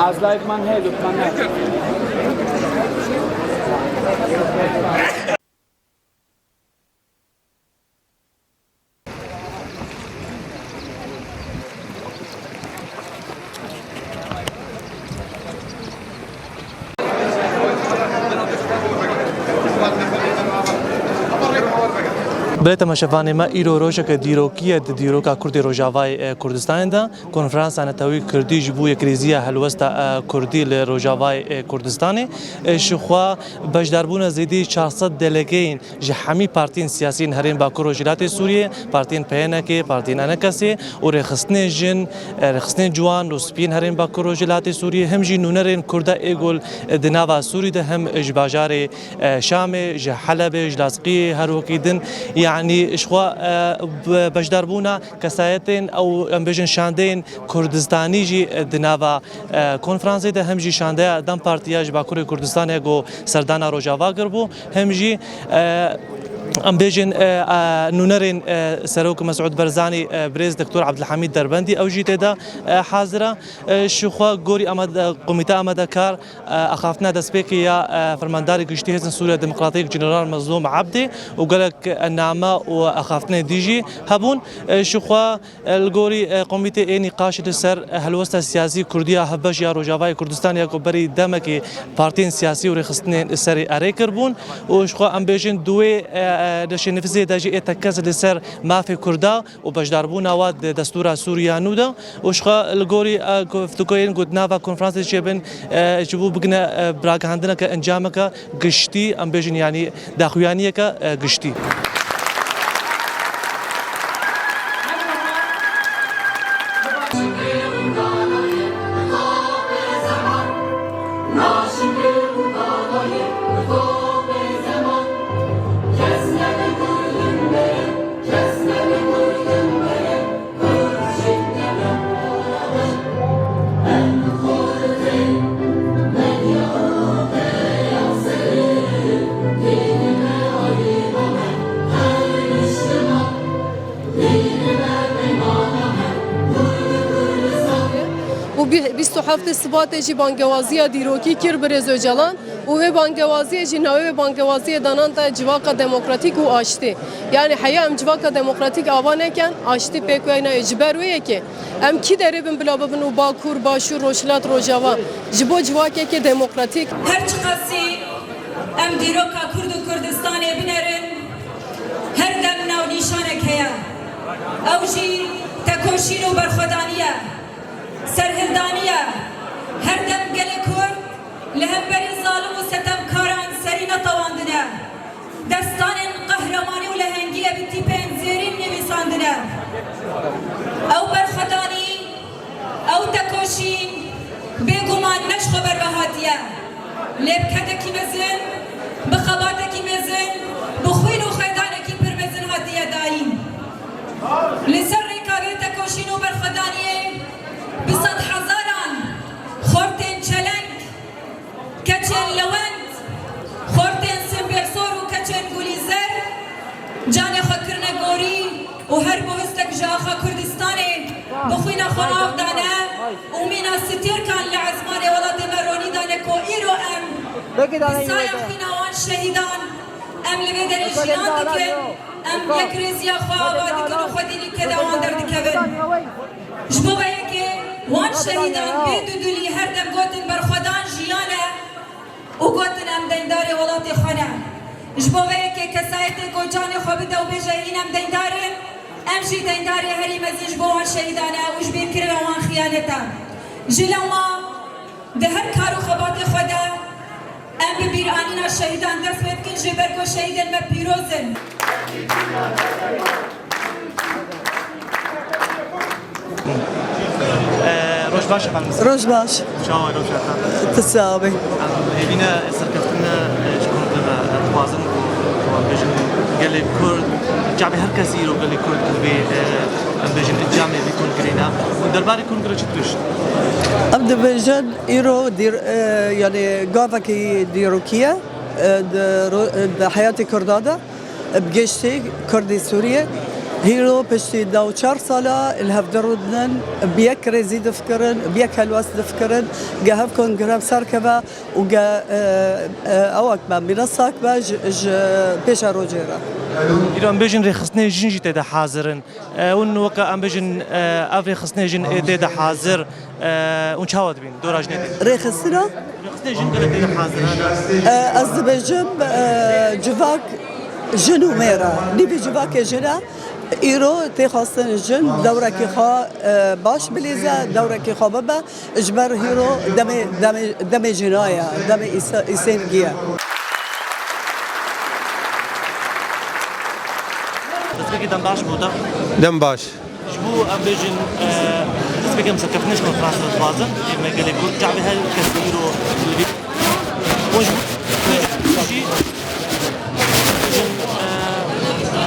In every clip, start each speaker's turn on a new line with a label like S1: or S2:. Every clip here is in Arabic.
S1: از لایک من هی لطفا
S2: بله تماشاوان ما ایرو روزه که دیروکیه دیروکا کردی روجاوای کردستان دا کنفرانس آنتوی کردی جبوی کریزیا هلوستا کردی لروجاوای کردستانی شخوا بجداربون زیدی 400 دلگین جهمی پارتین سیاسیین هرین باکور وجلات سوریه پارتین پهنکه پارتین انکسی و رخصتن جن رخصتن جوان و سپین هرین باکور وجلات سوریه هم جی نونرین کرده ایگول دناوا سوری ده هم اجباجار شام جحلب جلاسقی هر وکیدن يعني إشخوا بجداربونا كسايتين أو أمبيجن شاندين كردستاني جي دناوا كونفرانسي ده همجي شانديا دم بارتياج باكوري كردستان هيجو سردانا روجاوا قربو همجي أمبيجن نونرين سروك مسعود برزاني بريز دكتور عبد الحميد دربندي أو جيت دا حاضرة شخوا جوري أمد قميتا أمد كار أخافنا دسبيكي يا فرمانداري قشتي هزن سوريا ديمقراطية جنرال مظلوم عبدي وقالك النعمة وأخافنا ديجي هبون شخوا الجوري قميتا إني قاش السر هالوسط السياسي كردية هبش يا روجافاي كردستان يا كبري دمكي بارتين سياسي ورخصتنين السري أريكربون وشخوا أمبيجن دوي دشي نفسي داجي اتكاز لسر ما في كردا وبجداربون واد دستور سوريا نودا وشخا الجوري فتوكين قد نافا كونفرنس شبن جبو بقنا براغ عندنا كانجامك قشتي ام بيجن يعني داخويانيه كقشتي
S3: هفته سبات جی بانگوازی دیروکی کر برز جلان و به بانگوازی جی نوی بانگوازی دانان تا جواک دموکراتیک و آشتی یعنی حیا ام جواک دموکراتیک آوانه کن آشتی پیکوی نه اجبارویه که ام کی داره بن بلا ببن و باکور باشور روشلات روجاوا جبو جواکی که دموکراتیک
S4: هر چقسی ام دیروکا کرد و کردستان بنرن هر دم نو نیشانه کیا او جی تکوشین و برخودانیه سرهردانية هر دم قل كرد لهمبري ظالم وستم كاران سرينا طواندنا دستان قهرماني ولهنجية بتيبين زيرين نبيساندنا او برخداني او تكوشين بيقومان نش خبر بهاتية لبكتكي مزن بخباتكي مزن بخوين وخيدانكي برمزن هاتية داين لسر ركابي تكوشين وبرخدانية بصد حزاران خورتين چلنگ كچن لوند خورتين سمبرسور و كچن گولیزر جان خکرن گوری و هر بوستك جاخا کردستاني بخوينا خناف دانه ومينا ستير كان لعزمان ولاد مروني دانه كو ايرو ام بسايا خوينا وان شهيدان ام لبدر جنان دكن ام يكريزيا خواه آبادي كنو خوديني كده وان در دكبن جبو بيكي وان شهيدان بيدو دولي هردم قوتن برخودان جيانه وقوتن ام دينداري ولاتي خانه جبو بيكي كسايتي قوجاني خوبده وبيجاين ام ديندارين ام جي دينداري هري مزيج بو وان شهيدانه وجبير كريو وان خيانته جلو ما دهر كارو خباتي خوده ام ببير آنينا شهيدان دست بيتكن جبركو شهيدن ما بيروزن
S2: روش باش خالص
S5: روش باش
S2: شاو روش
S5: تساوي
S2: هنا سركتنا شكون لنا توازن وبيجن قال لي كرد جابي هر كثير وقال لي كرد درباري کنگره چی توش؟
S5: ام دبیجن ایرو دیر یعنی گاوا کی دیروکیه حیات کرداده بگشتی کردی سوریه هیرو پشتی دو 4 ساله الهفدرودن بیک رزی دفکرن بیک هلواس دفکرن جهف کنگره سرکبه و جا اوک با منصک با پیش روجره
S2: ایران بیشتر رخصنه جنجی تده حاضرن اون وقت ام بیشتر اف رخصنه جن تده حاضر اون چهاد بین دوراج نده
S5: رخصنا
S2: رخصنه جن کله تده حاضر
S5: از دبیجم جواک جنو میرا نیبی جواک جنا ایرو تخاصن جن دوره کی خا باش بلیزه دوره کی خا بابا اجبر هیرو دم جنایا دم ایسنگیه
S2: بس بگی دم باش بوده
S6: دم باش
S2: شبو ام بیشتر بس بگم سکفنش من فرانسه توازن مگلی کورد جعبه هل کسیرو وش شيء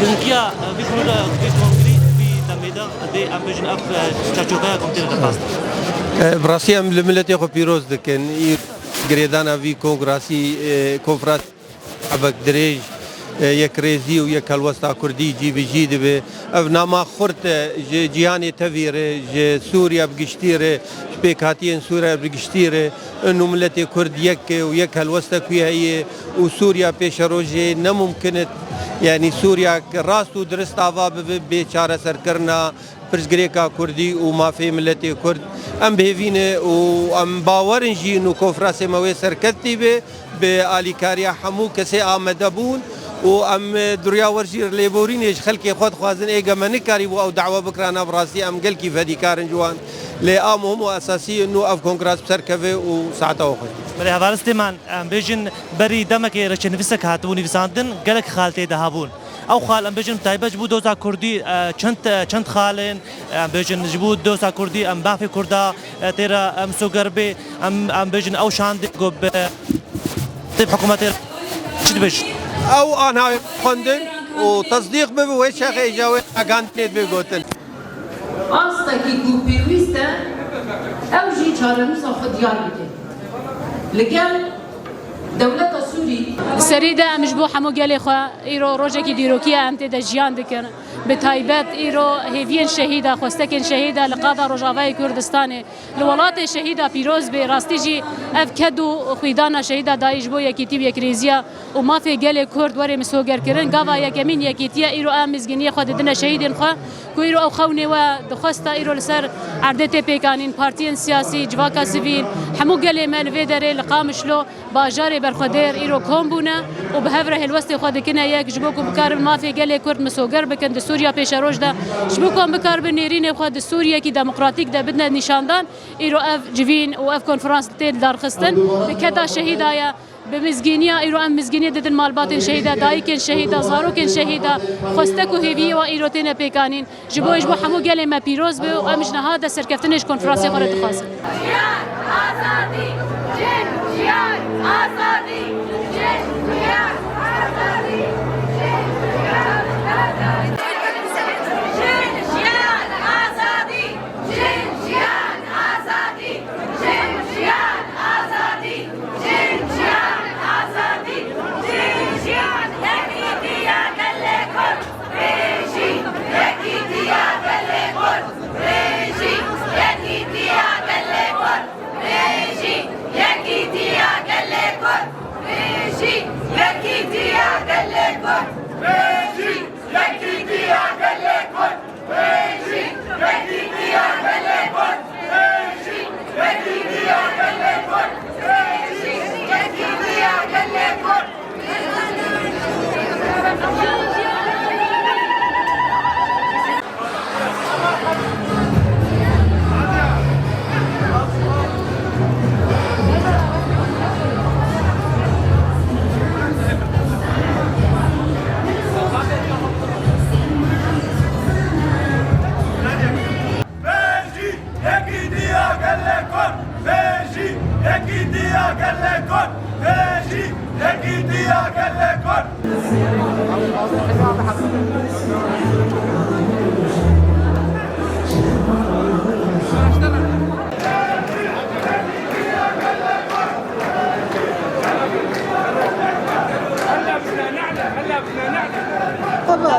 S2: جنكيا بيكونوا بيكونغري بتميدا دي امبيجن اف تشاچوكا كومتير دفاست
S6: براسي ام الملت خو پیروز دکن گریدانا وی کنگراسی کنفرانس ابک دریج یک ریزی و یک الوسطا کردی جی بی جی دبه اف ناما خورت جیانی تفیره سوریا بگشتیره بکاتین سوریا بگشتیره انو ملت کرد یک و یک الوسطا کوی هی و سوریا پیش روزه نممکنت يعني سوريا راس ودرست آوا بچاره سر کرنا پرزگریکا کردی و ما في ملتی کرد ام بهوینه و ام باورن جی انو کنفرانس موی سرکتی به آلیکاریا همو کسی آمده بون و ام دریا ورجیر لیبورینش خلقی خود خوازن ایگا منکاری و او دعوه بکرانا براسی ام گل کی فدی کارن جوان لام هم اساسی انو اف کنگراس بسرکوه و ساعته خوش
S2: بله هوارستی من بیشتر بری دمک رچنویسک هاتونی وساندن گلک خالته دهابون او خال ام بیشتر تایبج بود دوسا کردی چند خالن بیشتر جبود دوسا کردی ام بافی کردا تیرا ام سوگربی ام بیشتر او شاند گوب تیب حکومت چی بیش
S6: او آنها خوندن و تصدیق به و شیخ ایجاوی اگانتیت بگوتن
S7: ئاستێکی و پێویستە ئەو ژی چارەنووسە خۆ دیار بکەین لەگەڵ دەوڵەتە سووری
S8: سەریدا ئەمش بۆ هەموو گەلێ خوا ئیرۆ ڕۆژێکی دیرۆکیە ئەم تێدا ژیان دەکەن بە تایبەت ئیرۆ هێڤیەن شەهیدا خۆستەکێن شەهیدا لە قادا ڕۆژاوای کوردستانê لە وڵاتê شەهیدا پیرۆز بێ ڕاستیژی ئەv کەد و خویدانا شەهیدا دایش بۆ یەکیتی و یەکرێزیە و مافێ گەلێ کورد وەرێ مسۆگەرکردن گاوا یەکەمین یەکیتیە ئیرۆ ئەم مزگینیە خوا ددنە شەهیدên خوا ku îro ew xewnêwe dixwesta îro li ser erdê pêkanîn partiyên siyasî civaka sivîl hemû gelê me li vê derê li Qamişlo bajarê berxwedêr îro kom bûne û bi hev re helwestê xwe dikine yek ji bo ku bikarin mafê gelê Kurd misoger bikin di Sûriya pêşeroj de ji bo ku bikarbin nêrînê xwe di Sûriyekî demokratîk de bidine nîşandan îro ev civîn û ev konferans tê darxistin bi keta şehîdaya بمزگینیا ایرو ام مزگینی ددن مالباتن شهیدا دایکن شهیدا زاروکن شهیدا خستکو هیوی و ایروتن پیکانین جبوش بو همو گله ما پیروز به و امش نهاده سرکفتنش کنفرانس خورد خاص
S9: آزادی جن جیان آزادی جن جیان آزادی جن جیان آزادی جن جیان آزادی جن جیان آزادی جن جیان آزادی جن جیان آزادی جن جیان یکی دیا گله کن ریشی یکی دیا گله کن ریشی یکی دیا گله کن ریشی یکی دیا گله کن ریشی یکی
S5: بابا